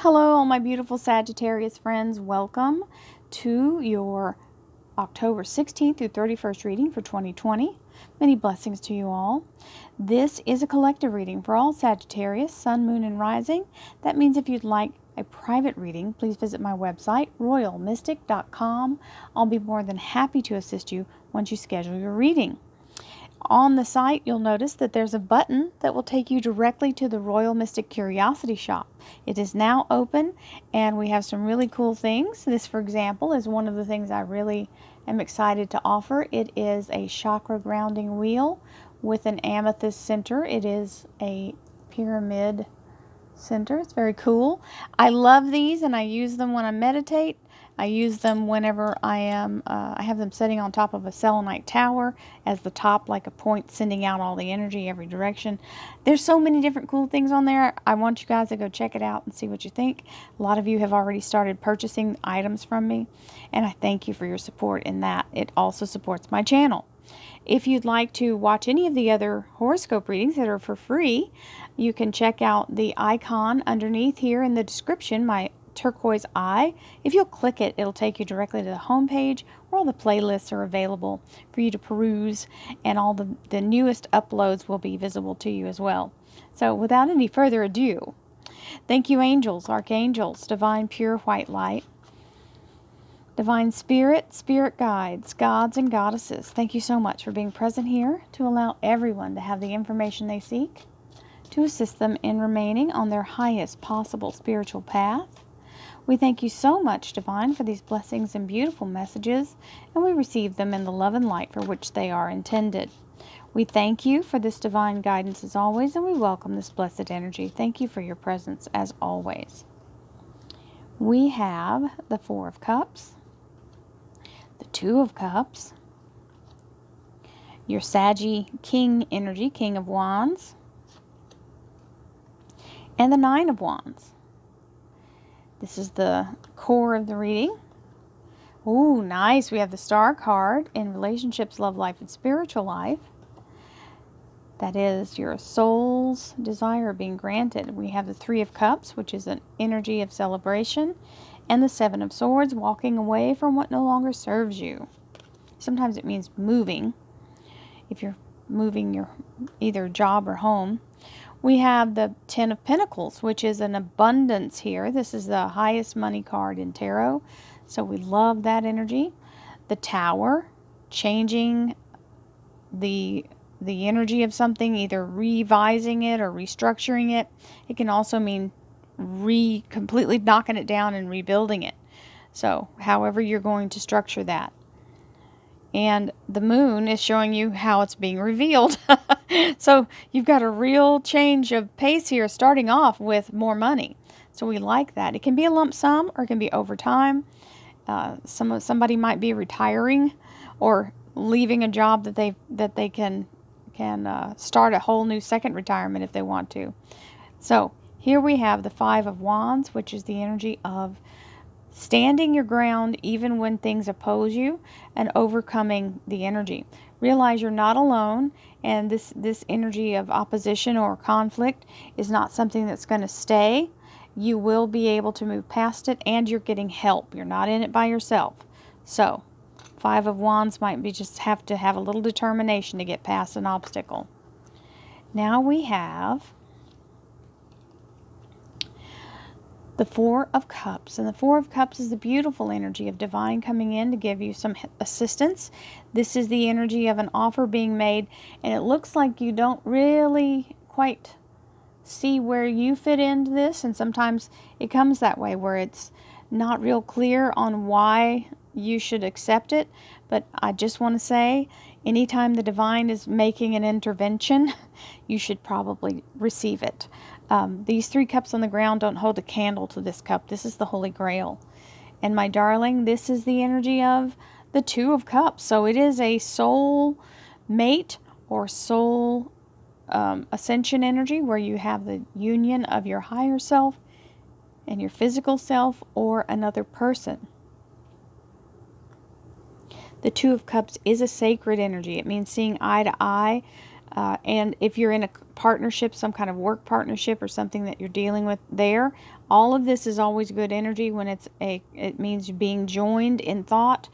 Hello, all my beautiful Sagittarius friends. Welcome to your October 16th through 31st reading for 2020. Many blessings to you all. This is a collective reading for all Sagittarius, Sun, Moon, and Rising. That means if you'd like a private reading, please visit my website, royalmystic.com. I'll be more than happy to assist you once you schedule your reading. On the site, you'll notice that there's a button that will take you directly to the Royal Mystic Curiosity Shop. It is now open, and we have some really cool things. This, for example, is one of the things I really am excited to offer. It is a chakra grounding wheel with an amethyst center. It is a pyramid center. It's very cool. I love these, and I use them when I meditate. I use them whenever I have them sitting on top of a selenite tower as the top, like a point sending out all the energy every direction. There's so many different cool things on there. I want you guys to go check it out and see what you think. A lot of you have already started purchasing items from me, and I thank you for your support in that. It also supports my channel. If you'd like to watch any of the other horoscope readings that are for free, you can check out the icon underneath here in the description, my turquoise eye. If you'll click it, it'll take you directly to the home page where all the playlists are available for you to peruse, and all the newest uploads will be visible to you as well. So without any further ado, thank you, angels, archangels, divine pure white light, divine spirit, spirit guides, gods and goddesses. Thank you so much for being present here to allow everyone to have the information they seek, to assist them in remaining on their highest possible spiritual path. We thank you so much, Divine, for these blessings and beautiful messages, and we receive them in the love and light for which they are intended. We thank you for this divine guidance as always, and we welcome this blessed energy. Thank you for your presence as always. We have the Four of Cups, the Two of Cups, your Saggy King energy, King of Wands, and the Nine of Wands. This is the core of the reading. Ooh, nice. We have the Star card in relationships, love life, and spiritual life. That is your soul's desire being granted. We have the Three of Cups, which is an energy of celebration, and the Seven of Swords, walking away from what no longer serves you. Sometimes it means moving, if you're moving your either job or home. We have the Ten of Pentacles, which is an abundance here. This is the highest money card in tarot, so we love that energy. The Tower, changing the energy of something, either revising it or restructuring it. It can also mean completely knocking it down and rebuilding it. So however you're going to structure that. And the Moon is showing you how it's being revealed. So you've got a real change of pace here, starting off with more money. So we like that. It can be a lump sum or it can be over time. Somebody might be retiring or leaving a job that they can start a whole new second retirement if they want to. So here we have the Five of Wands, which is the energy of standing your ground even when things oppose you and overcoming the energy. Realize you're not alone, and this energy of opposition or conflict is not something that's going to stay. You will be able to move past it, and you're getting help. You're not in it by yourself. So Five of Wands might be just have to have a little determination to get past an obstacle. Now we have the Four of Cups. And the Four of Cups is the beautiful energy of divine coming in to give you some assistance. This is the energy of an offer being made, and it looks like you don't really quite see where you fit into this, and sometimes it comes that way where it's not real clear on why you should accept it. But I just want to say, anytime the divine is making an intervention, you should probably receive it. These three cups on the ground don't hold a candle to this cup. This is the Holy Grail. And my darling, this is the energy of the Two of Cups. So it is a soul mate or soul ascension energy where you have the union of your higher self and your physical self or another person. The Two of Cups is a sacred energy. It means seeing eye to eye And if you're in a partnership, some kind of work partnership or something that you're dealing with there, all of this is always good energy when it means being joined in thought,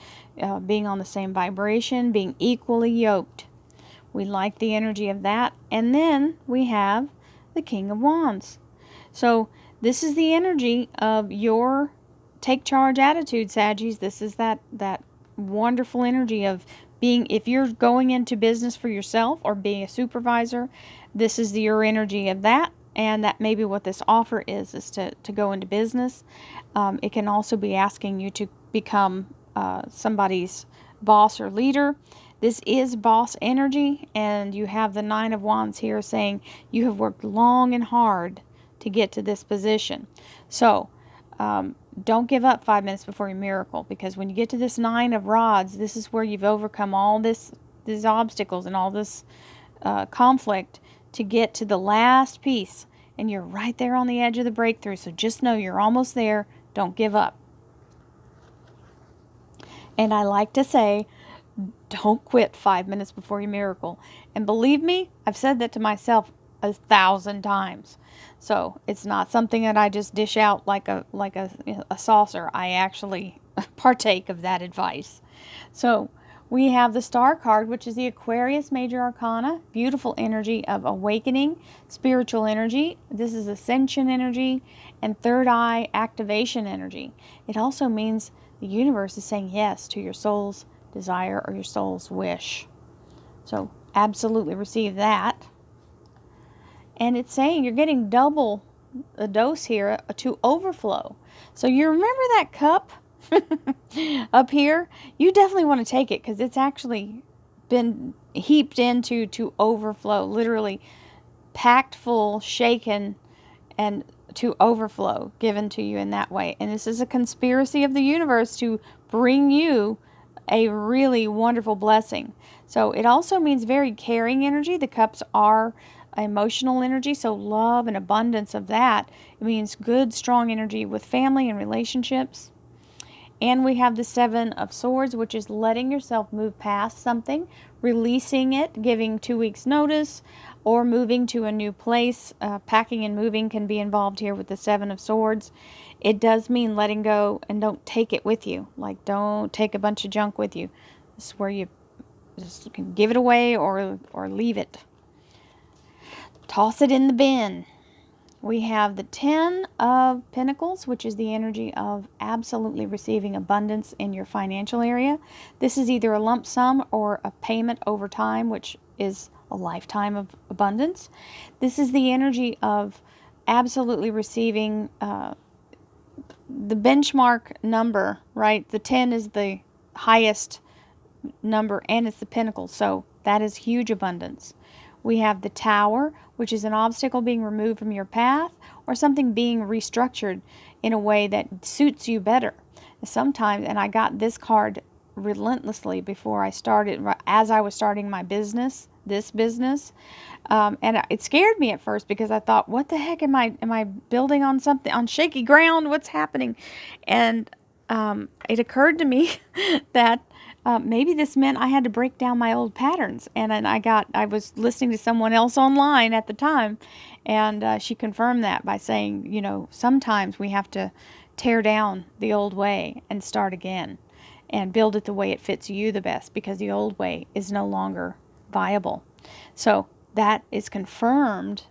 being on the same vibration, being equally yoked. We like the energy of that. And then we have the King of Wands. So this is the energy of your take charge attitude, Saggies. This is that wonderful energy of being, if you're going into business for yourself or being a supervisor, this is your energy of that. And that may be what this offer is to go into business. It can also be asking you to become somebody's boss or leader. This is boss energy, and you have the Nine of Wands here saying you have worked long and hard to get to this position. So don't give up 5 minutes before your miracle, because when you get to this Nine of Rods, this is where you've overcome all these obstacles and all this conflict to get to the last piece, and you're right there on the edge of the breakthrough. So just know you're almost there. Don't give up. And I like to say, don't quit 5 minutes before your miracle. And believe me, I've said that to myself 1,000 times. So it's not something that I just dish out like a saucer. I actually partake of that advice. So we have the Star card, which is the Aquarius Major Arcana. Beautiful energy of awakening, spiritual energy. This is ascension energy and third eye activation energy. It also means the universe is saying yes to your soul's desire or your soul's wish. So absolutely receive that. And it's saying you're getting double a dose here to overflow. So you remember that cup up here? You definitely want to take it, because it's actually been heaped into to overflow, literally packed full, shaken, and to overflow, given to you in that way. And this is a conspiracy of the universe to bring you a really wonderful blessing. So it also means very caring energy. The cups are emotional energy, so love and abundance of that. It means good, strong energy with family and relationships. And we have the Seven of Swords, which is letting yourself move past something, releasing it, giving 2 weeks notice, or moving to a new place. Packing and moving can be involved here with the Seven of Swords. It does mean letting go, and don't take it with you. Like, don't take a bunch of junk with you. This is where you just can give it away or leave it. Toss it in the bin. We have the Ten of Pentacles, which is the energy of absolutely receiving abundance in your financial area. This is either a lump sum or a payment over time, which is a lifetime of abundance. This is the energy of absolutely receiving the benchmark number, right? The 10 is the highest number, and it's the pinnacle, so that is huge abundance. We have the Tower, which is an obstacle being removed from your path, or something being restructured in a way that suits you better. Sometimes, and I got this card relentlessly before I started, as I was starting my business, this business, and it scared me at first, because I thought, what the heck am I building on something, on shaky ground? What's happening? And it occurred to me that maybe this meant I had to break down my old patterns. And I was listening to someone else online at the time, and she confirmed that by saying, sometimes we have to tear down the old way and start again and build it the way it fits you the best, because the old way is no longer viable. So that is confirmed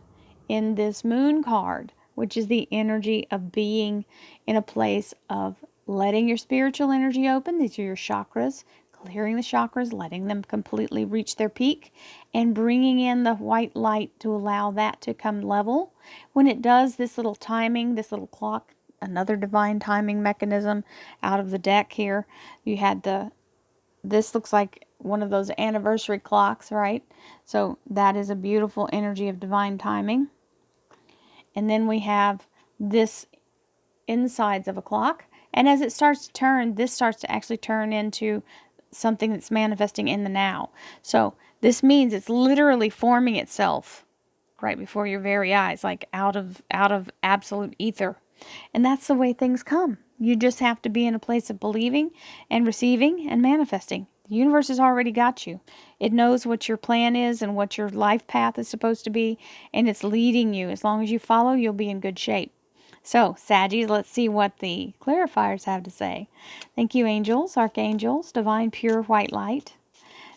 in this Moon card, which is the energy of being in a place of letting your spiritual energy open. These are your chakras, clearing the chakras, letting them completely reach their peak, and bringing in the white light to allow that to come level. When it does, this little timing, this little clock, another divine timing mechanism out of the deck here. You had this looks like one of those anniversary clocks, right? So that is a beautiful energy of divine timing. And then we have this insides of a clock. And as it starts to turn, this starts to actually turn into something that's manifesting in the now. So this means it's literally forming itself right before your very eyes, like out of absolute ether. And that's the way things come. You just have to be in a place of believing and receiving and manifesting. The universe has already got you. It knows what your plan is and what your life path is supposed to be, and it's leading you. As long as you follow, you'll be in good shape. So, Saggies, let's see what the clarifiers have to say. Thank you, angels, archangels, divine pure white light,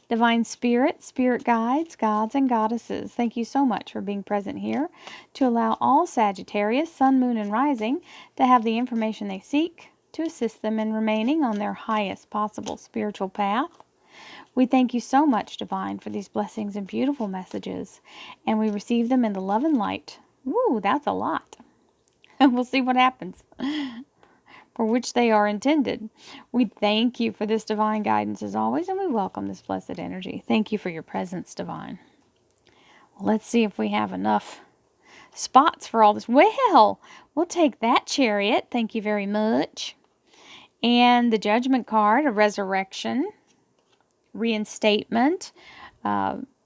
divine spirit, spirit guides, gods, and goddesses. Thank you so much for being present here to allow all Sagittarius, sun, moon, and rising to have the information they seek to assist them in remaining on their highest possible spiritual path. We thank you so much, Divine, for these blessings and beautiful messages, and we receive them in the love and light. Woo, that's a lot. We'll see what happens, for which they are intended. We thank you for this divine guidance as always, and we welcome this blessed energy. Thank you for your presence, Divine. Well, let's see if we have enough spots for all this. Well, we'll take that, Chariot. Thank you very much. And the Judgment card, a resurrection, reinstatement,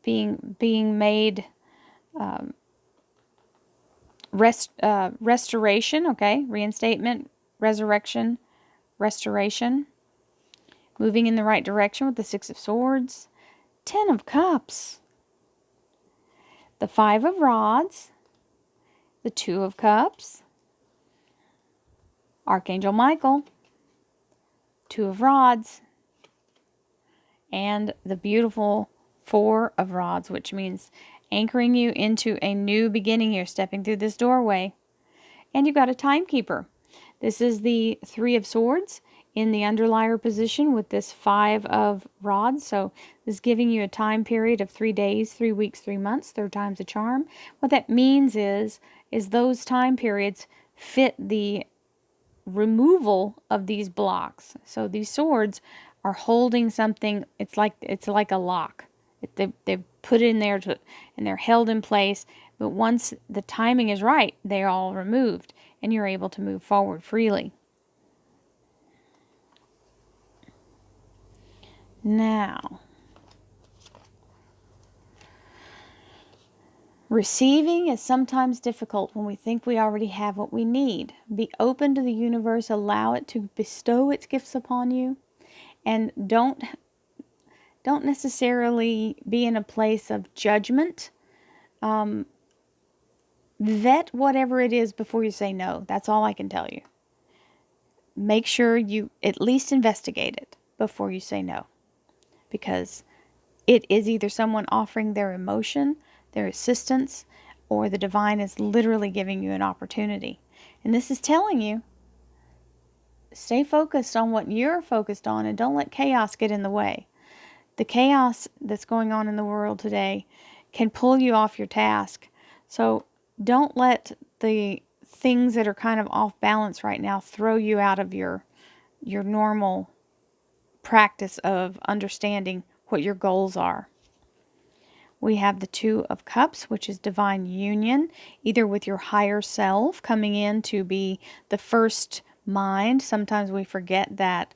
being made, restoration, okay, reinstatement, resurrection, restoration, moving in the right direction with the Six of Swords, 10 of Cups, the 5 of Rods, the 2 of Cups, Archangel Michael, 2 of Rods, and the beautiful 4 of Rods, which means anchoring you into a new beginning here, stepping through this doorway. And you've got a timekeeper. This is the 3 of Swords in the underlier position with this 5 of Rods. So this is giving you a time period of 3 days, 3 weeks, 3 months. Third time's a charm. What that means is those time periods fit the removal of these blocks. So these swords are holding something. It's like a lock. They've put it in there and they're held in place. But once the timing is right, they're all removed, and you're able to move forward freely. Now, receiving is sometimes difficult when we think we already have what we need. Be open to the universe, allow it to bestow its gifts upon you, and don't necessarily be in a place of judgment. Vet whatever it is before you say no. That's all I can tell you. Make sure you at least investigate it before you say no, because it is either someone offering their emotion, their assistance, or the divine is literally giving you an opportunity. And this is telling you, stay focused on what you're focused on and don't let chaos get in the way. The chaos that's going on in the world today can pull you off your task. So don't let the things that are kind of off balance right now throw you out of your normal practice of understanding what your goals are. We have the 2 of Cups, which is divine union, either with your higher self coming in to be the first mind. Sometimes we forget that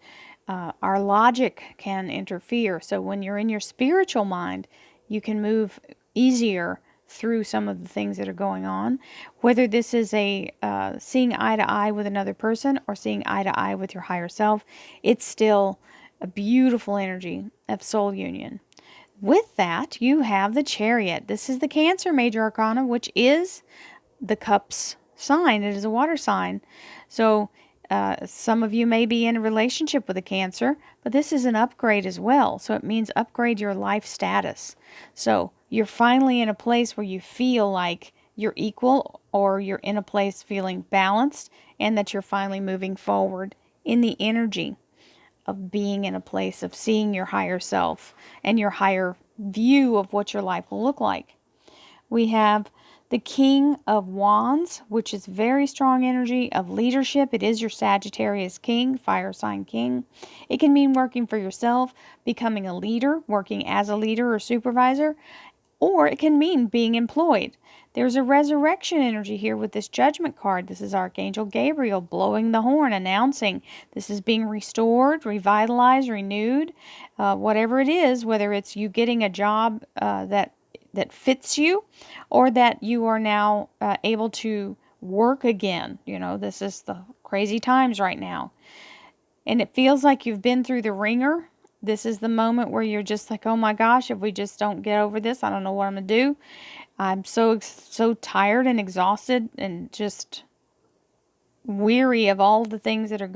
our logic can interfere. So when you're in your spiritual mind, you can move easier through some of the things that are going on. Whether this is a seeing eye to eye with another person or seeing eye to eye with your higher self, it's still a beautiful energy of soul union. With that, you have the Chariot. This is the Cancer Major Arcana, which is the Cups sign. It is a water sign. So some of you may be in a relationship with a Cancer, but this is an upgrade as well. So it means upgrade your life status. So you're finally in a place where you feel like you're equal, or you're in a place feeling balanced, and that you're finally moving forward in the energy of being in a place of seeing your higher self and your higher view of what your life will look like. We have the King of Wands, which is very strong energy of leadership. It is your Sagittarius king, fire sign king. It can mean working for yourself, becoming a leader, working as a leader or supervisor, or it can mean being employed. There's a resurrection energy here with this Judgment card. This is Archangel Gabriel blowing the horn, announcing this is being restored, revitalized, renewed, whatever it is, whether it's you getting a job that fits you, or that you are now able to work again. You know, this is the crazy times right now. And it feels like you've been through the ringer, This is the moment where you're just like, oh my gosh, if we just don't get over this, I don't know what I'm going to do. I'm so tired and exhausted and just weary of all the things that have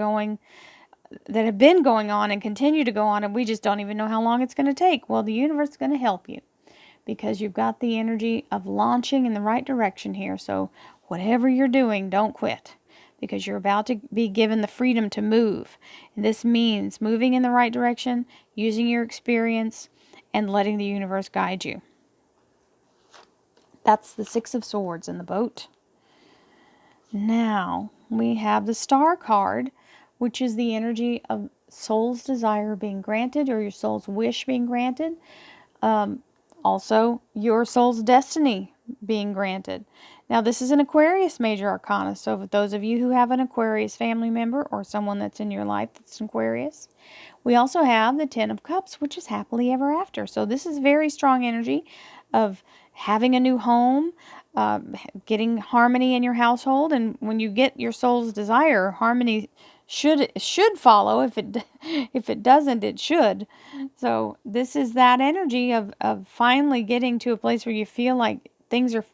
been going on and continue to go on, and we just don't even know how long it's going to take. Well, the universe is going to help you because you've got the energy of launching in the right direction here. So whatever you're doing, don't quit, because you're about to be given the freedom to move. And this means moving in the right direction, using your experience, and letting the universe guide you. That's the Six of Swords in the boat. Now we have the Star card, which is the energy of soul's desire being granted, or your soul's wish being granted. Also, your soul's destiny being granted. Now, this is an Aquarius major arcana. So, for those of you who have an Aquarius family member or someone that's in your life that's Aquarius, we also have the Ten of Cups, which is happily ever after. So, this is very strong energy of having a new home, getting harmony in your household, and when you get your soul's desire, harmony should follow. If it doesn't, it should. So this is that energy of finally getting to a place where you feel like things are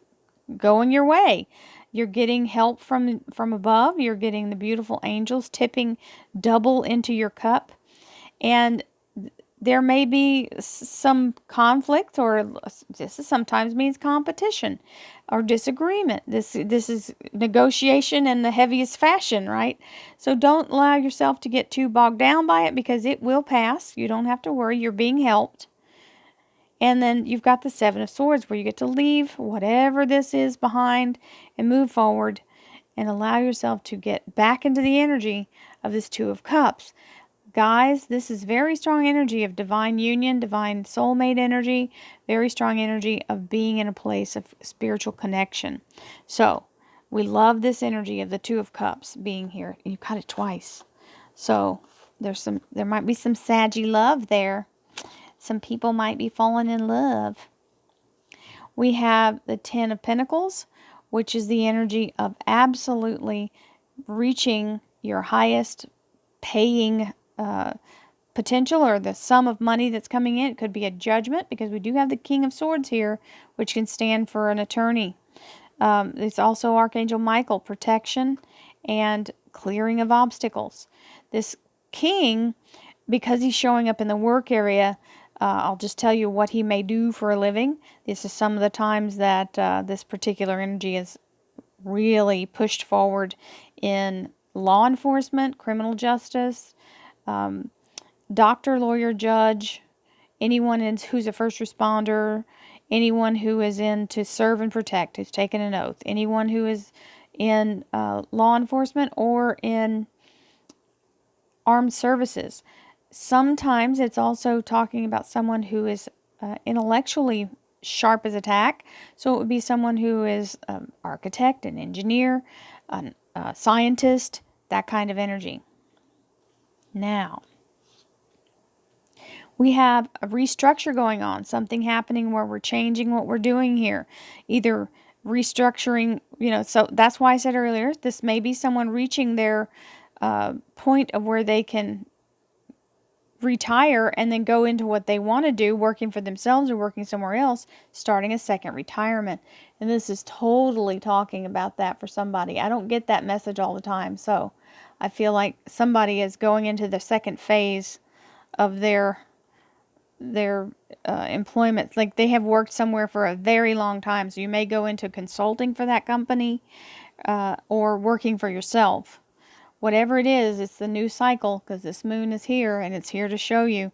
going your way. You're getting help from above. You're getting the beautiful angels tipping double into your cup, and there may be some conflict, or this sometimes means competition or disagreement. This is negotiation in the heaviest fashion, right? So don't allow yourself to get too bogged down by it, because it will pass. You don't have to worry. You're being helped. And then you've got the Seven of Swords, where you get to leave whatever this is behind and move forward and allow yourself to get back into the energy of this Two of Cups. Guys, this is very strong energy of divine union, divine soulmate energy, very strong energy of being in a place of spiritual connection. So, we love this energy of the Two of Cups being here. You got it twice. So, there might be some Saggy love there. Some people might be falling in love. We have the Ten of Pentacles, which is the energy of absolutely reaching your highest paying potential, or the sum of money that's coming in. It could be a judgment, because we do have the King of Swords here, which can stand for an attorney. It's also Archangel Michael, protection and clearing of obstacles. This king, because he's showing up in the work area, I'll just tell you what he may do for a living. This is some of the times that this particular energy is really pushed forward in law enforcement, criminal justice, doctor, lawyer, judge, anyone who's a first responder, anyone who is in to serve and protect, who's taken an oath, anyone who is in law enforcement or in armed services. Sometimes it's also talking about someone who is intellectually sharp as a tack. So it would be someone who is an architect, an engineer, a scientist, that kind of energy. Now, we have a restructure going on, something happening where we're changing what we're doing here. Either restructuring, so that's why I said earlier, this may be someone reaching their point of where they can retire and then go into what they want to do, working for themselves or working somewhere else, starting a second retirement. And this is totally talking about that for somebody. I don't get that message all the time, so I feel like somebody is going into the second phase of their employment. Like they have worked somewhere for a very long time, so you may go into consulting for that company or working for yourself. Whatever it is, it's the new cycle, because this moon is here and it's here to show you.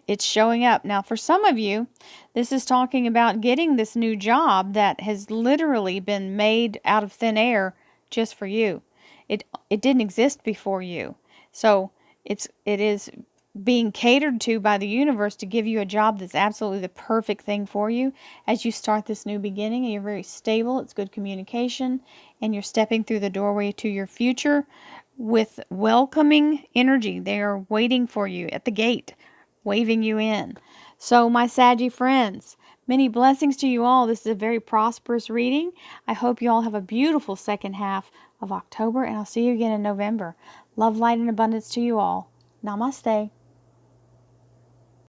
It's showing up. Now, for some of you, this is talking about getting this new job that has literally been made out of thin air just for you. It didn't exist before you. So it is being catered to by the universe to give you a job that's absolutely the perfect thing for you as you start this new beginning. And you're very stable. It's good communication. And you're stepping through the doorway to your future with welcoming energy. They are waiting for you at the gate, waving you in. So my Saggy friends, many blessings to you all. This is a very prosperous reading. I hope you all have a beautiful second half of October, and I'll see you again in November. Love, light, and abundance to you all. Namaste.